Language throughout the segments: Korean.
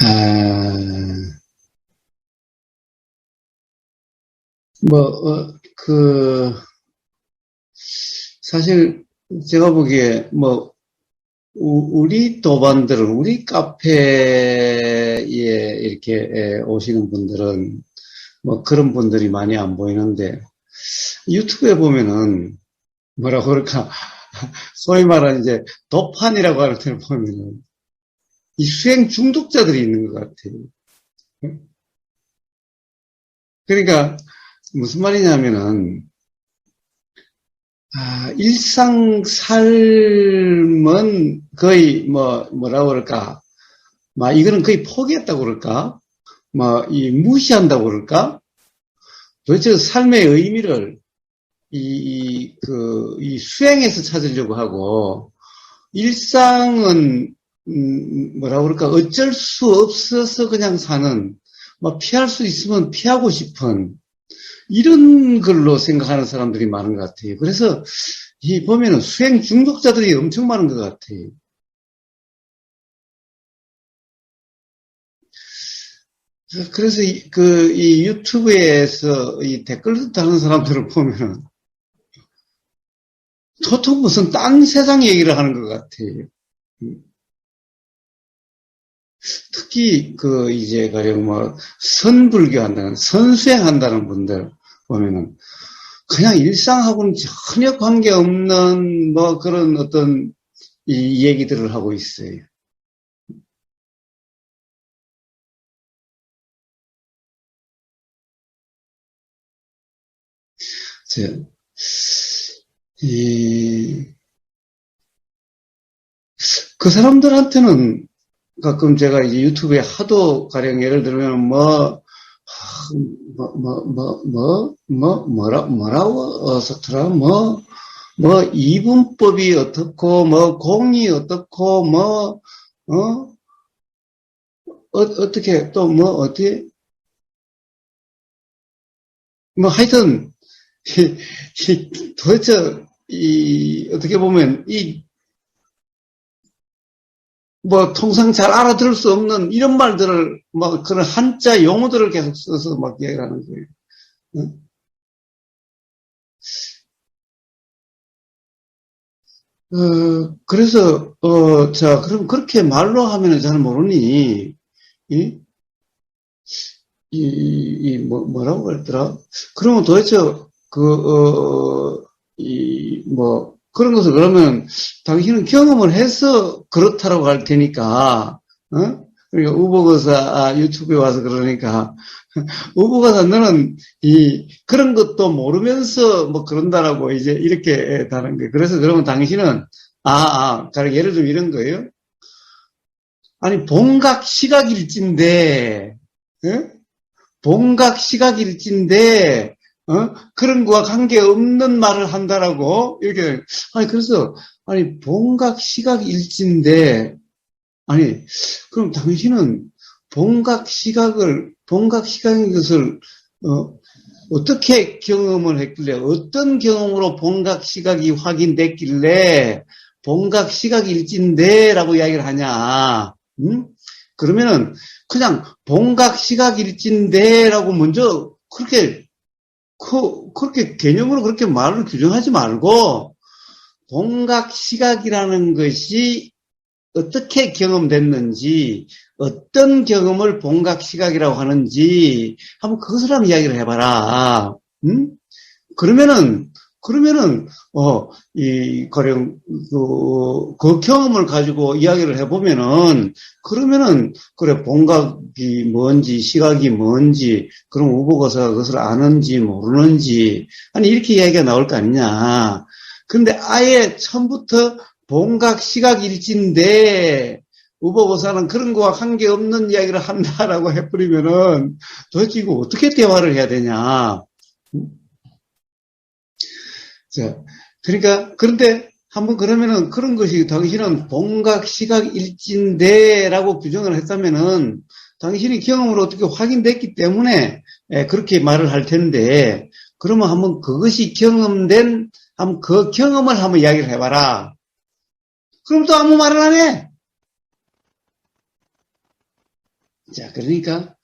아, 뭐, 사실 제가 보기에 뭐, 우리 도반들은, 우리 카페에 이렇게 오시는 분들은 뭐 그런 분들이 많이 안 보이는데, 유튜브에 보면은 뭐라고 그럴까, 소위 말하는 이제 도판이라고 하는 데를 보면은 이 수행 중독자들이 있는 것 같아요. 그러니까 무슨 말이냐면은, 일상 삶은 거의 뭐라고 그럴까, 이거는 거의 포기했다고 그럴까, 이 무시한다고 그럴까, 도대체 삶의 의미를 이 수행에서 찾으려고 하고, 일상은, 뭐라고 그럴까, 어쩔 수 없어서 그냥 사는, 피할 수 있으면 피하고 싶은, 이런 걸로 생각하는 사람들이 많은 것 같아요. 그래서, 이 보면은 수행 중독자들이 엄청 많은 것 같아요. 그래서 이 유튜브에서 이 댓글 다는 사람들을 보면은 도통 무슨 딴 세상 얘기를 하는 것 같아요. 특히 이제 가령 선불교한다는 선수행한다는 분들 보면은 그냥 일상하고는 전혀 관계없는 그런 어떤 이 얘기들을 하고 있어요. 저, 이, 그 사람들한테는 가끔 제가 이제 유튜브에 하도 가령 예를 들면 뭐라고 썼더라? 이분법이 어떻고, 공이 어떻고, 어떻게, 또 어떻게, 하여튼, 도대체, 어떻게 보면, 통상 잘 알아들을 수 없는 이런 말들을, 그런 한자 용어들을 계속 써서 이야기를 하는 거예요. 응? 그래서, 자, 그럼 그렇게 말로 하면은 잘 모르니, 이, 뭐라고 그랬더라? 그러면 도대체, 그런 것을 그러면 당신은 경험을 해서 그렇다라고 할 테니까, 어? 그러니까 우보거사 유튜브에 와서 그러니까, 우보거사 너는 그런 것도 모르면서 그런다라고 이제 이렇게 다른 거예요. 그래서 그러면 당신은, 가령 예를 들면 이런 거예요. 아니, 본각 시각일진데, 예? 본각 시각일진데, 그런 거와 관계없는 말을 한다라고, 이렇게, 그래서, 본각 시각일진데, 아니, 그럼 당신은 본각 시각인 것을, 어떻게 경험을 했길래, 어떤 경험으로 본각 시각이 확인됐길래, 본각 시각일진데, 라고 이야기를 하냐, 응? 그러면은, 그냥 본각 시각일진데라고 먼저 그렇게 개념으로 그렇게 말을 규정하지 말고 본각 시각이라는 것이 어떻게 경험됐는지 어떤 경험을 본각 시각이라고 하는지 한번 그것을 한번 이야기를 해봐라. 응? 그러면은, 그러면은, 가령, 그 경험을 가지고 이야기를 해보면은, 그러면은, 그래, 본각이 뭔지, 시각이 뭔지, 그럼 우보가서 그것을 아는지, 모르는지, 아니, 이렇게 이야기가 나올 거 아니냐. 근데 아예 처음부터 본각, 시각 일치인데, 우보고사는 그런 거와 관계없는 이야기를 한다라고 해버리면은, 도대체 이거 어떻게 대화를 해야 되냐. 자, 그러니까, 그런데 한번 그러면은 그런 것이 당신은 본각, 시각, 일진대라고 규정을 했다면은 당신이 경험으로 어떻게 확인됐기 때문에 그렇게 말을 할 텐데, 그러면 한번 그것이 경험된, 한번 그 경험을 한번 이야기를 해봐라. 그럼 또 아무 말을 안 해. 자, 그러니까,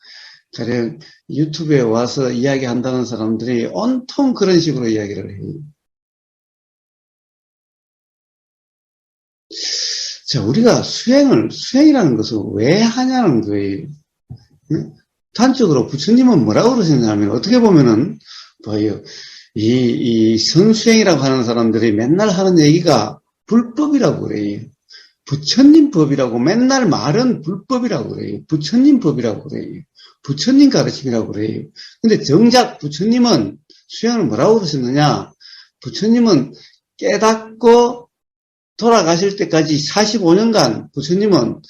가령 유튜브에 와서 이야기한다는 사람들이 온통 그런 식으로 이야기를 해요. 자, 우리가 수행이라는 것을 왜 하냐는 거예요. 응? 단적으로 부처님은 뭐라고 그러셨냐면, 어떻게 보면은, 봐요. 이 성수행이라고 하는 사람들이 맨날 하는 얘기가 불법이라고 그래요. 부처님 법이라고 맨날 말은 불법이라고 그래요. 부처님 법이라고 그래요. 부처님 가르침이라고 그래요. 근데 정작 부처님은 수행을 뭐라고 그러셨느냐? 부처님은 깨닫고 돌아가실 때까지 45년간 부처님은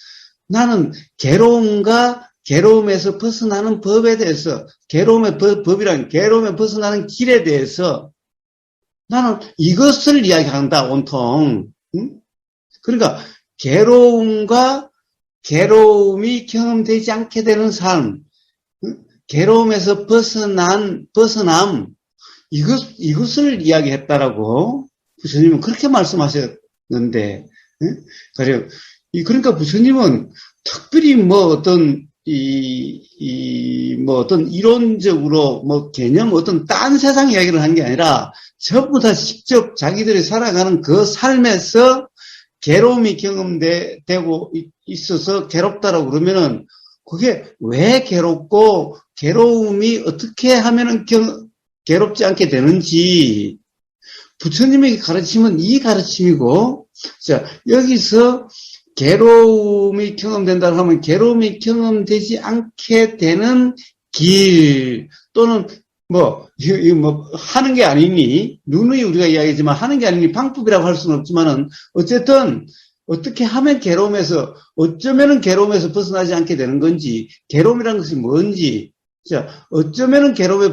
나는 괴로움과 괴로움에서 벗어나는 법에 대해서, 법이란 괴로움에 벗어나는 길에 대해서 나는 이것을 이야기한다, 온통. 응? 그러니까 괴로움과 괴로움이 경험되지 않게 되는 삶, 응? 괴로움에서 벗어남, 이것을 이야기했다라고 부처님은 그렇게 말씀하셨는데, 응? 그러니까 부처님은 특별히 어떤 이론적으로 개념 어떤 딴 세상 이야기를 한 게 아니라 전부 다 직접 자기들이 살아가는 그 삶에서 괴로움이 경험되고 있어서 괴롭다라고 그러면은 그게 왜 괴롭고 괴로움이 어떻게 하면은 괴롭지 않게 되는지 부처님의 가르침은 이 가르침이고, 자, 여기서 괴로움이 경험된다고 하면 괴로움이 경험되지 않게 되는 길 또는 하는 게 아니니, 누누이 우리가 이야기하지만 하는 게 아니니 방법이라고 할 수는 없지만은, 어쨌든, 어떻게 하면 어쩌면은 괴로움에서 벗어나지 않게 되는 건지, 괴로움이라는 것이 뭔지, 자, 어쩌면은 괴로움이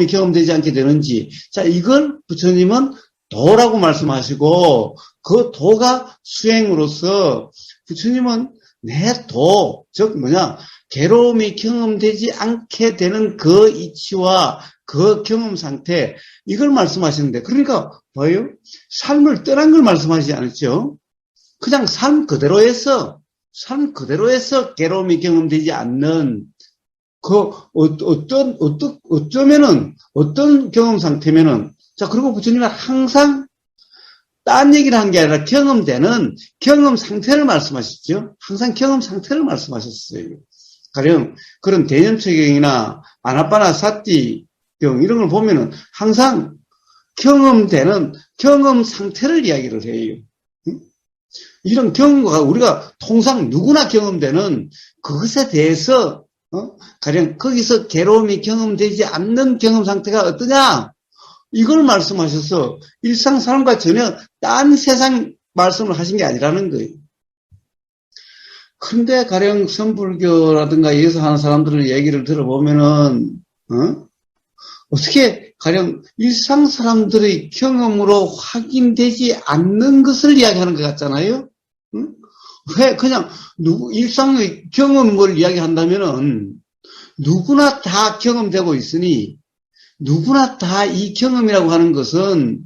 경험되지 않게 되는지, 자, 이걸 부처님은 도라고 말씀하시고, 그 도가 수행으로서 부처님은 내 도, 즉 괴로움이 경험되지 않게 되는 그 이치와 그 경험 상태, 이걸 말씀하시는데, 그러니까 뭐예요? 삶을 떠난 걸 말씀하시지 않았죠? 그냥 삶 그대로에서 괴로움이 경험되지 않는 어쩌면은, 어떤 경험 상태면은, 자, 그리고 부처님은 항상 딴 얘기를 한 게 아니라 경험되는 경험 상태를 말씀하셨죠. 항상 경험 상태를 말씀하셨어요. 가령 그런 대념처경이나 아나빠나사티경 이런 걸 보면은 항상 경험되는 경험 상태를 이야기를 해요. 이런 경험과 우리가 통상 누구나 경험되는 그것에 대해서 가령 거기서 괴로움이 경험되지 않는 경험 상태가 어떠냐? 이걸 말씀하셔서 일상 사람과 전혀 딴 세상 말씀을 하신 게 아니라는 거예요. 그런데 가령 선불교라든가 여기서 하는 사람들의 얘기를 들어보면은 어떻게 가령 일상 사람들의 경험으로 확인되지 않는 것을 이야기하는 것 같잖아요. 응? 왜 그냥 일상의 경험을 이야기한다면은 누구나 다 경험되고 있으니 누구나 다 이 경험이라고 하는 것은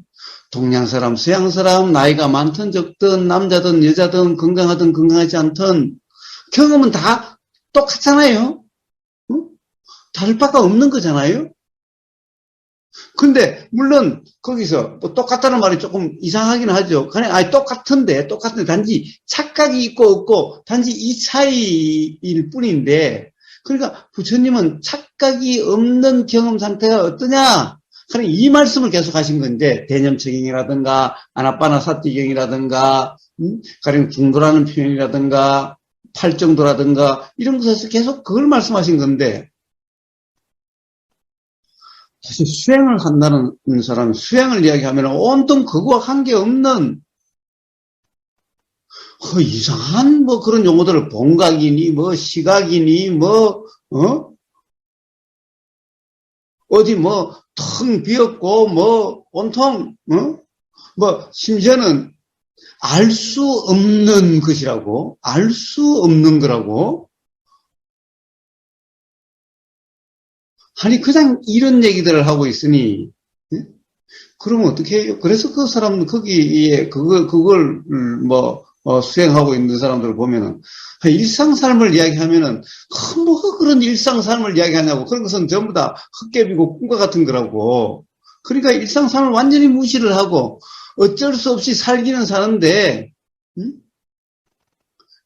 동양 사람, 서양 사람, 나이가 많든 적든 남자든 여자든 건강하든 건강하지 않든 경험은 다 똑같잖아요. 응? 다를 바가 없는 거잖아요. 근데 물론 거기서 똑같다는 말이 조금 이상하긴 하죠. 그냥 똑같은데 단지 착각이 있고 없고 단지 이 차이일 뿐인데, 그러니까 부처님은 착각이 없는 경험 상태가 어떠냐? 그냥 이 말씀을 계속 하신 건데, 대념처경이라든가 아나빠나사티경이라든가 가령 중도라는 표현이라든가 팔정도라든가 이런 것에서 계속 그걸 말씀하신 건데, 사실 수행을 한다는 사람은 수행을 이야기하면 온통 그거와 관계없는 이상한 그런 용어들을 봉각이니 시각이니 어디 텅 비었고 온통 심지어는 알 수 없는 것이라고, 알 수 없는 거라고. 아니 그냥 이런 얘기들을 하고 있으니 그러면 어떻게 해요? 그래서 그 사람은 거기에 그걸 수행하고 있는 사람들을 보면은, 일상 삶을 이야기하면은, 뭐 그런 일상 삶을 이야기하냐고. 그런 것은 전부 다 헛개비고 꿈과 같은 거라고. 그러니까 일상 삶을 완전히 무시를 하고, 어쩔 수 없이 살기는 사는데, 응?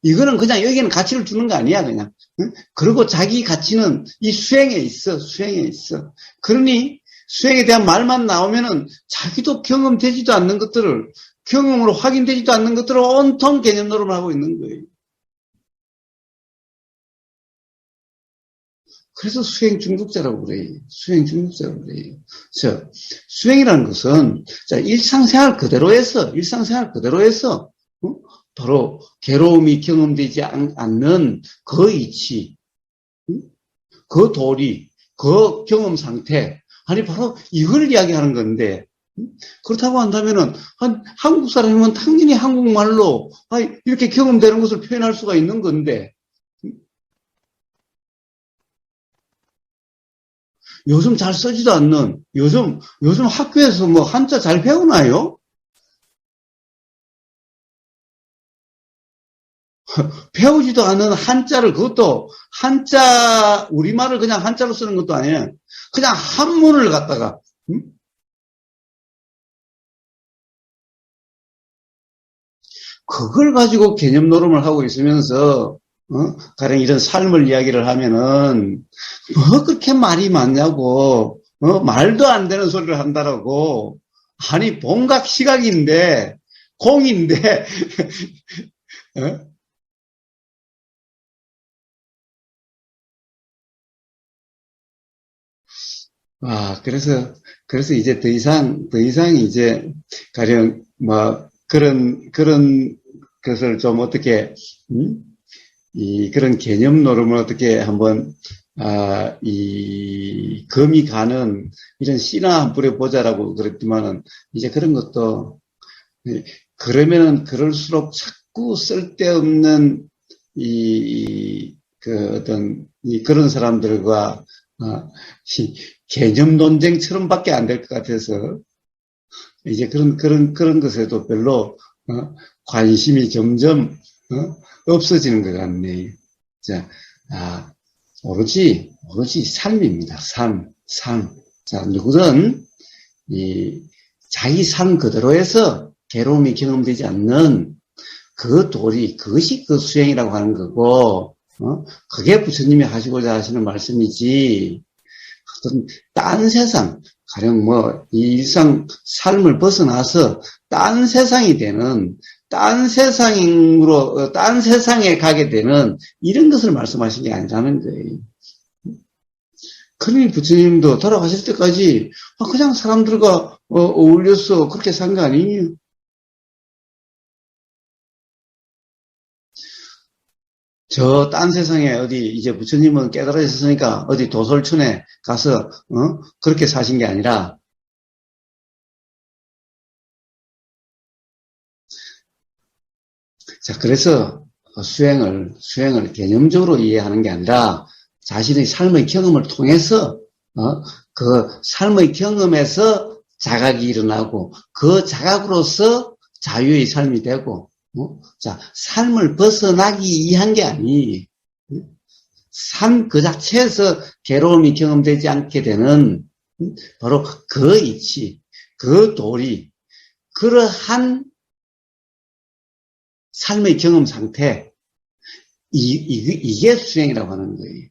이거는 그냥 여기에는 가치를 두는 거 아니야, 그냥. 응? 그리고 자기 가치는 이 수행에 있어, 수행에 있어. 그러니, 수행에 대한 말만 나오면은 자기도 경험되지도 않는 것들을, 경험으로 확인되지도 않는 것들을 온통 개념 노름을 하고 있는 거예요. 그래서 수행 중독자라고 그래요. 수행 중독자라고 그래요. 자, 수행이라는 것은, 자, 일상생활 그대로에서, 어? 바로 괴로움이 경험되지 않는 그 이치, 그 도리, 그 경험 상태, 아니, 바로 이걸 이야기하는 건데, 그렇다고 한다면은, 한국 사람이면 당연히 한국말로, 이렇게 경험되는 것을 표현할 수가 있는 건데, 요즘 잘 쓰지도 않는, 요즘 학교에서 뭐 한자 잘 배우나요? 배우지도 않은 한자를, 그것도 우리말을 그냥 한자로 쓰는 것도 아니에요. 그냥 한문을 갖다가, 그걸 가지고 개념 노름을 하고 있으면서, 가령 이런 삶을 이야기를 하면은, 뭐 그렇게 말이 많냐고, 말도 안 되는 소리를 한다라고. 아니, 본각 시각인데, 공인데, 어? 그래서 이제 더 이상 이제, 가령, 뭐, 그런 것을 좀 어떻게, 그런 개념 노름을 어떻게 한번, 금이 가는 이런 씨나 한 뿌려 보자라고 그랬지만은, 이제 그런 것도, 그러면은 그럴수록 자꾸 쓸데없는, 그런 사람들과, 개념 논쟁처럼밖에 안 될 것 같아서, 이제 그런 것에도 별로, 관심이 점점, 없어지는 것 같네요. 자, 아, 오로지 삶입니다. 삶. 자, 누구든, 이, 자기 삶 그대로에서 괴로움이 경험되지 않는 그 도리, 그것이 그 수행이라고 하는 거고, 그게 부처님이 하시고자 하시는 말씀이지, 어떤 딴 세상, 가령 뭐, 이 일상 삶을 벗어나서 딴 세상이 되는, 딴 세상에 가게 되는 이런 것을 말씀하신 게 아니라는 거예요. 그러니 부처님도 돌아가실 때까지 그냥 사람들과 어울려서 그렇게 산 거 아니에요. 저 딴 세상에 어디 이제 부처님은 깨달아졌으니까 어디 도솔촌에 가서 그렇게 사신 게 아니라, 자, 그래서 수행을 개념적으로 이해하는 게 아니라 자신의 삶의 경험을 통해서, 그 삶의 경험에서 자각이 일어나고 그 자각으로서 자유의 삶이 되고, 자, 삶을 벗어나기 위한 게 아니, 삶 그 자체에서 괴로움이 경험되지 않게 되는, 바로 그 이치, 그 도리, 그러한 삶의 경험 상태, 이게 수행이라고 하는 거예요.